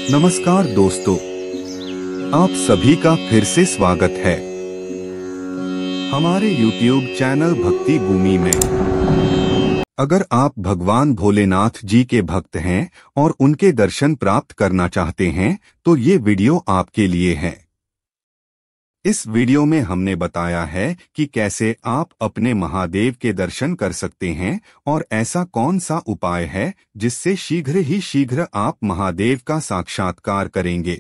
नमस्कार दोस्तों, आप सभी का फिर से स्वागत है हमारे YouTube चैनल भक्ति भूमि में। अगर आप भगवान भोलेनाथ जी के भक्त हैं और उनके दर्शन प्राप्त करना चाहते हैं तो ये वीडियो आपके लिए है। इस वीडियो में हमने बताया है कि कैसे आप अपने महादेव के दर्शन कर सकते हैं और ऐसा कौन सा उपाय है जिससे शीघ्र ही शीघ्र आप महादेव का साक्षात्कार करेंगे।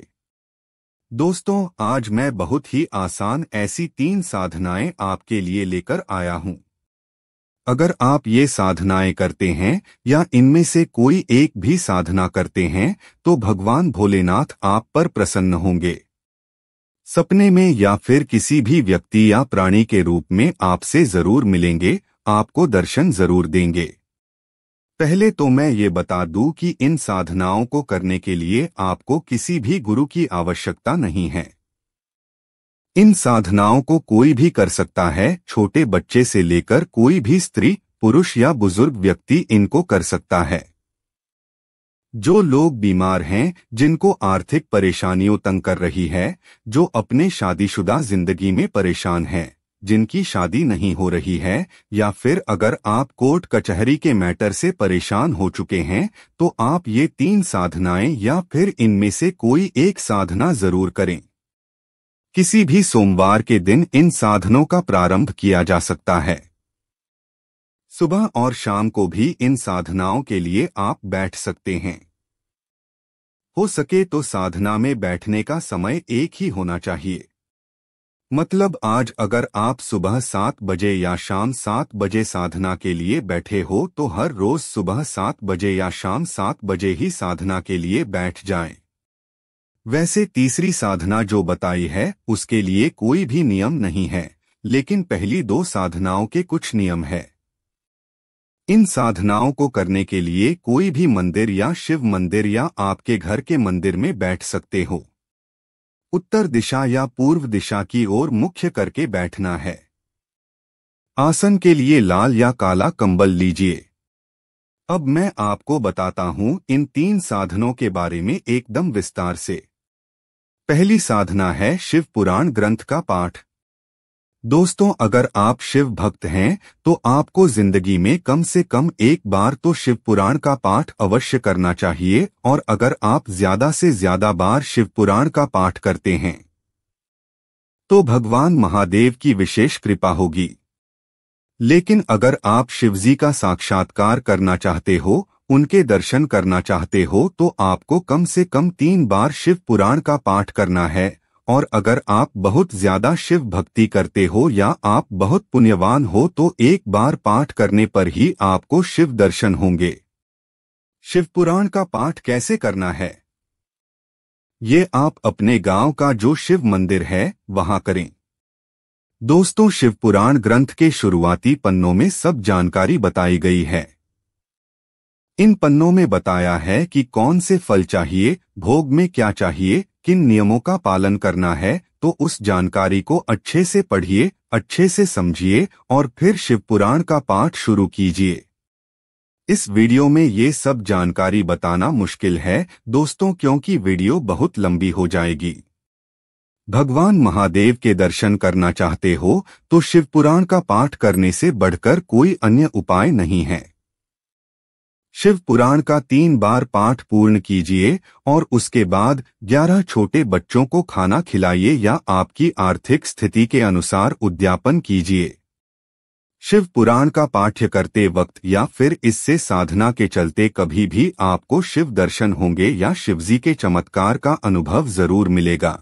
दोस्तों, आज मैं बहुत ही आसान ऐसी 3 साधनाएं आपके लिए लेकर आया हूं। अगर आप ये साधनाएं करते हैं या इनमें से कोई एक भी साधना करते हैं तो भगवान भोलेनाथ आप पर प्रसन्न होंगे। सपने में या फिर किसी भी व्यक्ति या प्राणी के रूप में आपसे जरूर मिलेंगे, आपको दर्शन जरूर देंगे। पहले तो मैं ये बता दूं कि इन साधनाओं को करने के लिए आपको किसी भी गुरु की आवश्यकता नहीं है। इन साधनाओं को कोई भी कर सकता है, छोटे बच्चे से लेकर कोई भी स्त्री, पुरुष या बुजुर्ग व्यक्ति इनको कर सकता है। जो लोग बीमार हैं, जिनको आर्थिक परेशानियों तंग कर रही है, जो अपने शादीशुदा जिंदगी में परेशान हैं, जिनकी शादी नहीं हो रही है, या फिर अगर आप कोर्ट कचहरी के मैटर से परेशान हो चुके हैं तो आप ये 3 साधनाएं या फिर इनमें से कोई एक साधना जरूर करें। किसी भी सोमवार के दिन इन साधनों का प्रारंभ किया जा सकता है। सुबह और शाम को भी इन साधनाओं के लिए आप बैठ सकते हैं। हो सके तो साधना में बैठने का समय एक ही होना चाहिए। मतलब आज अगर आप सुबह 7 बजे या शाम 7 बजे साधना के लिए बैठे हो तो हर रोज सुबह 7 बजे या शाम 7 बजे ही साधना के लिए बैठ जाएं। वैसे तीसरी साधना जो बताई है उसके लिए कोई भी नियम नहीं है, लेकिन पहली 2 साधनाओं के कुछ नियम है। इन साधनाओं को करने के लिए कोई भी मंदिर या शिव मंदिर या आपके घर के मंदिर में बैठ सकते हो। उत्तर दिशा या पूर्व दिशा की ओर मुख्य करके बैठना है। आसन के लिए लाल या काला कंबल लीजिए। अब मैं आपको बताता हूं इन 3 साधनों के बारे में एकदम विस्तार से। पहली साधना है शिव पुराण ग्रंथ का पाठ। दोस्तों, अगर आप शिव भक्त हैं तो आपको जिंदगी में कम से कम एक बार तो शिव पुराण का पाठ अवश्य करना चाहिए, और अगर आप ज्यादा से ज्यादा बार शिव पुराण का पाठ करते हैं तो भगवान महादेव की विशेष कृपा होगी। लेकिन अगर आप शिवजी का साक्षात्कार करना चाहते हो, उनके दर्शन करना चाहते हो तो आपको कम से कम 3 बार शिव पुराण का पाठ करना है। और अगर आप बहुत ज्यादा शिव भक्ति करते हो या आप बहुत पुण्यवान हो तो एक बार पाठ करने पर ही आपको शिव दर्शन होंगे। शिव पुराण का पाठ कैसे करना है? ये आप अपने गांव का जो शिव मंदिर है वहां करें। दोस्तों, शिव पुराण ग्रंथ के शुरुआती पन्नों में सब जानकारी बताई गई है। इन पन्नों में बताया है कि कौन से फल चाहिए, भोग में क्या चाहिए, किन नियमों का पालन करना है, तो उस जानकारी को अच्छे से पढ़िए, अच्छे से समझिए और फिर शिव पुराण का पाठ शुरू कीजिए। इस वीडियो में ये सब जानकारी बताना मुश्किल है दोस्तों, क्योंकि वीडियो बहुत लंबी हो जाएगी। भगवान महादेव के दर्शन करना चाहते हो तो शिव पुराण का पाठ करने से बढ़कर कोई अन्य उपाय नहीं है। शिव पुराण का 3 बार पाठ पूर्ण कीजिए और उसके बाद 11 छोटे बच्चों को खाना खिलाइए या आपकी आर्थिक स्थिति के अनुसार उद्यापन कीजिए। शिव पुराण का पाठ्य करते वक्त या फिर इससे साधना के चलते कभी भी आपको शिव दर्शन होंगे या शिवजी के चमत्कार का अनुभव जरूर मिलेगा।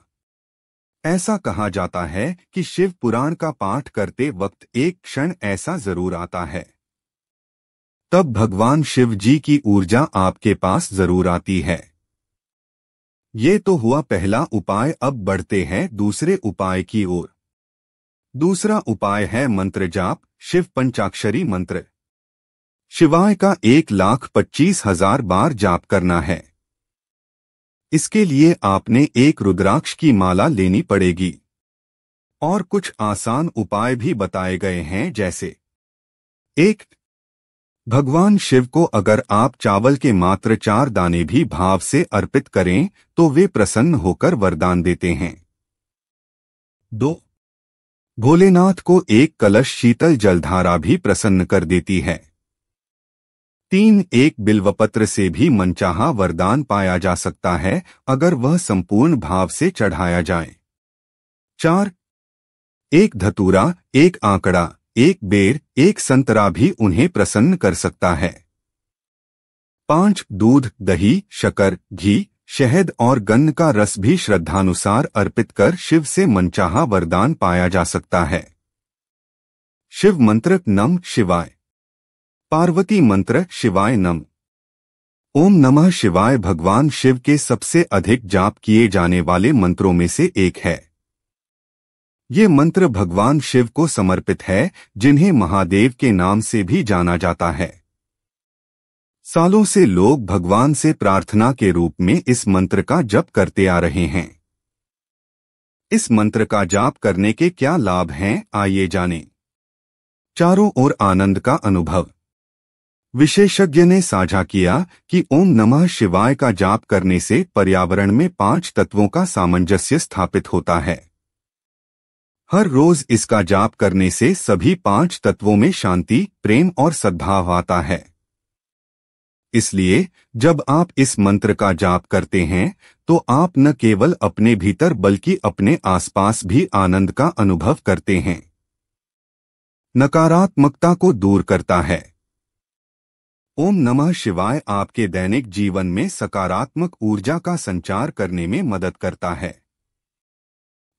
ऐसा कहा जाता है कि शिव पुराण का पाठ करते वक्त एक क्षण ऐसा जरूर आता है, तब भगवान शिव जी की ऊर्जा आपके पास जरूर आती है। ये तो हुआ पहला उपाय। अब बढ़ते हैं दूसरे उपाय की ओर। दूसरा उपाय है मंत्र जाप, शिव पंचाक्षरी मंत्र। शिवाय का 1,25,000 बार जाप करना है। इसके लिए आपने एक रुद्राक्ष की माला लेनी पड़ेगी। और कुछ आसान उपाय भी बताए गए हैं, जैसे 1. भगवान शिव को अगर आप चावल के मात्र 4 दाने भी भाव से अर्पित करें तो वे प्रसन्न होकर वरदान देते हैं। 2. भोलेनाथ को एक कलश शीतल जलधारा भी प्रसन्न कर देती है। 3. एक बिल्वपत्र से भी मनचाहा वरदान पाया जा सकता है अगर वह संपूर्ण भाव से चढ़ाया जाए। 4. एक धतूरा, एक आंकड़ा, एक बेर, एक संतरा भी उन्हें प्रसन्न कर सकता है। 5. दूध, दही, शक्कर, घी, शहद और गन्ना का रस भी श्रद्धानुसार अर्पित कर शिव से मनचाहा वरदान पाया जा सकता है। शिव मंत्र नम शिवाय। पार्वती मंत्र शिवाय नम। ओम नमः शिवाय भगवान शिव के सबसे अधिक जाप किए जाने वाले मंत्रों में से एक है। ये मंत्र भगवान शिव को समर्पित है, जिन्हें महादेव के नाम से भी जाना जाता है। सालों से लोग भगवान से प्रार्थना के रूप में इस मंत्र का जप करते आ रहे हैं। इस मंत्र का जाप करने के क्या लाभ हैं, आइए जानें। चारों ओर आनंद का अनुभव। विशेषज्ञ ने साझा किया कि ओम नमः शिवाय का जाप करने से पर्यावरण में 5 तत्वों का सामंजस्य स्थापित होता है। हर रोज इसका जाप करने से सभी 5 तत्वों में शांति, प्रेम और सद्भाव आता है। इसलिए जब आप इस मंत्र का जाप करते हैं तो आप न केवल अपने भीतर बल्कि अपने आसपास भी आनंद का अनुभव करते हैं। नकारात्मकता को दूर करता है। ओम नमः शिवाय आपके दैनिक जीवन में सकारात्मक ऊर्जा का संचार करने में मदद करता है।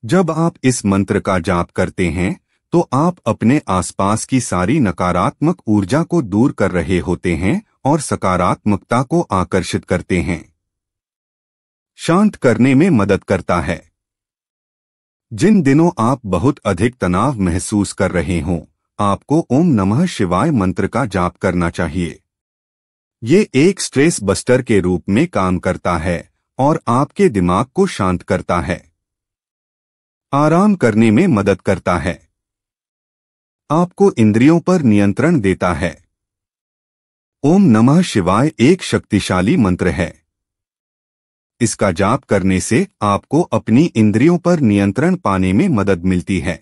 जब आप इस मंत्र का जाप करते हैं तो आप अपने आसपास की सारी नकारात्मक ऊर्जा को दूर कर रहे होते हैं और सकारात्मकता को आकर्षित करते हैं। शांत करने में मदद करता है। जिन दिनों आप बहुत अधिक तनाव महसूस कर रहे हों, आपको ओम नमः शिवाय मंत्र का जाप करना चाहिए। ये एक स्ट्रेस बस्टर के रूप में काम करता है और आपके दिमाग को शांत करता है। आराम करने में मदद करता है। आपको इंद्रियों पर नियंत्रण देता है। ओम नमः शिवाय एक शक्तिशाली मंत्र है। इसका जाप करने से आपको अपनी इंद्रियों पर नियंत्रण पाने में मदद मिलती है।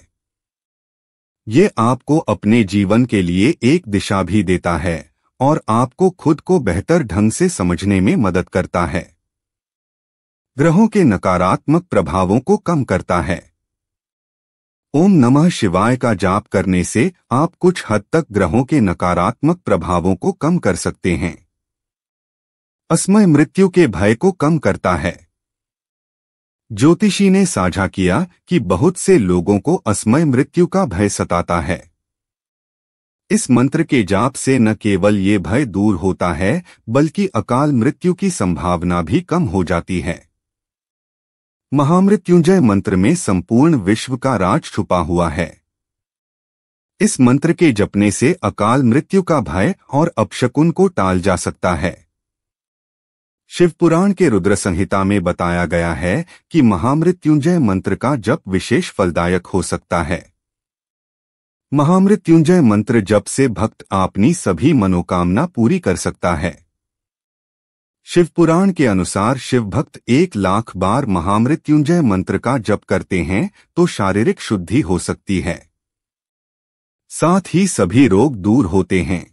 ये आपको अपने जीवन के लिए एक दिशा भी देता है और आपको खुद को बेहतर ढंग से समझने में मदद करता है। ग्रहों के नकारात्मक प्रभावों को कम करता है। ओम नमः शिवाय का जाप करने से आप कुछ हद तक ग्रहों के नकारात्मक प्रभावों को कम कर सकते हैं। असमय मृत्यु के भय को कम करता है। ज्योतिषी ने साझा किया कि बहुत से लोगों को असमय मृत्यु का भय सताता है। इस मंत्र के जाप से न केवल ये भय दूर होता है बल्कि अकाल मृत्यु की संभावना भी कम हो जाती है। महामृत्युंजय मंत्र में संपूर्ण विश्व का राज छुपा हुआ है। इस मंत्र के जपने से अकाल मृत्यु का भय और अपशकुन को टाल जा सकता है। शिवपुराण के रुद्र संहिता में बताया गया है कि महामृत्युंजय मंत्र का जप विशेष फलदायक हो सकता है। महामृत्युंजय मंत्र जप से भक्त अपनी सभी मनोकामना पूरी कर सकता है। शिवपुराण के अनुसार शिव भक्त 1,00,000 बार महामृत्युंजय मंत्र का जप करते हैं तो शारीरिक शुद्धि हो सकती है। साथ ही सभी रोग दूर होते हैं।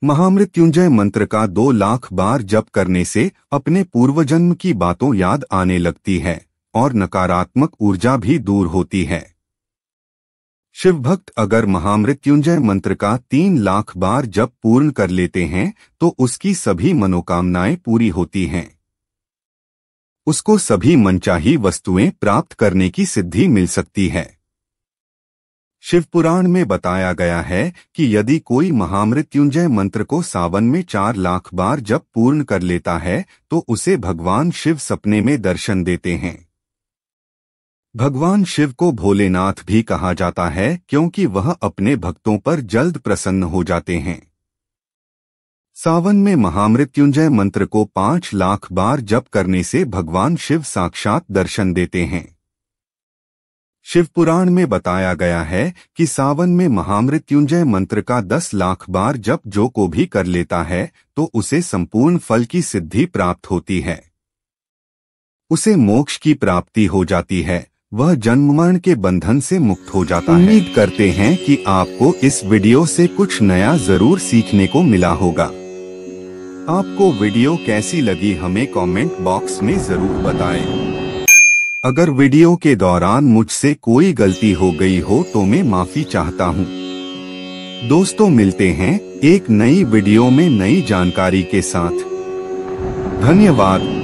महामृत्युंजय मंत्र का 2,00,000 बार जप करने से अपने पूर्वजन्म की बातों याद आने लगती है और नकारात्मक ऊर्जा भी दूर होती है। शिव भक्त अगर महामृत्युंजय मंत्र का 3,00,000 बार जप पूर्ण कर लेते हैं तो उसकी सभी मनोकामनाएं पूरी होती हैं। उसको सभी मनचाही वस्तुएं प्राप्त करने की सिद्धि मिल सकती है। शिवपुराण में बताया गया है कि यदि कोई महामृत्युंजय मंत्र को सावन में 4,00,000 बार जप पूर्ण कर लेता है तो उसे भगवान शिव सपने में दर्शन देते हैं। भगवान शिव को भोलेनाथ भी कहा जाता है क्योंकि वह अपने भक्तों पर जल्द प्रसन्न हो जाते हैं। सावन में महामृत्युंजय मंत्र को 5,00,000 बार जप करने से भगवान शिव साक्षात दर्शन देते हैं। शिवपुराण में बताया गया है कि सावन में महामृत्युंजय मंत्र का 10 लाख बार जप जो को भी कर लेता है तो उसे संपूर्ण फल की सिद्धि प्राप्त होती है, उसे मोक्ष की प्राप्ति हो जाती है, वह जन्म मरण के बंधन से मुक्त हो जाता है। उम्मीद करते हैं कि आपको इस वीडियो से कुछ नया जरूर सीखने को मिला होगा। आपको वीडियो कैसी लगी हमें कमेंट बॉक्स में जरूर बताएं। अगर वीडियो के दौरान मुझसे कोई गलती हो गई हो तो मैं माफी चाहता हूँ। दोस्तों मिलते हैं एक नई वीडियो में नई जानकारी के साथ। धन्यवाद।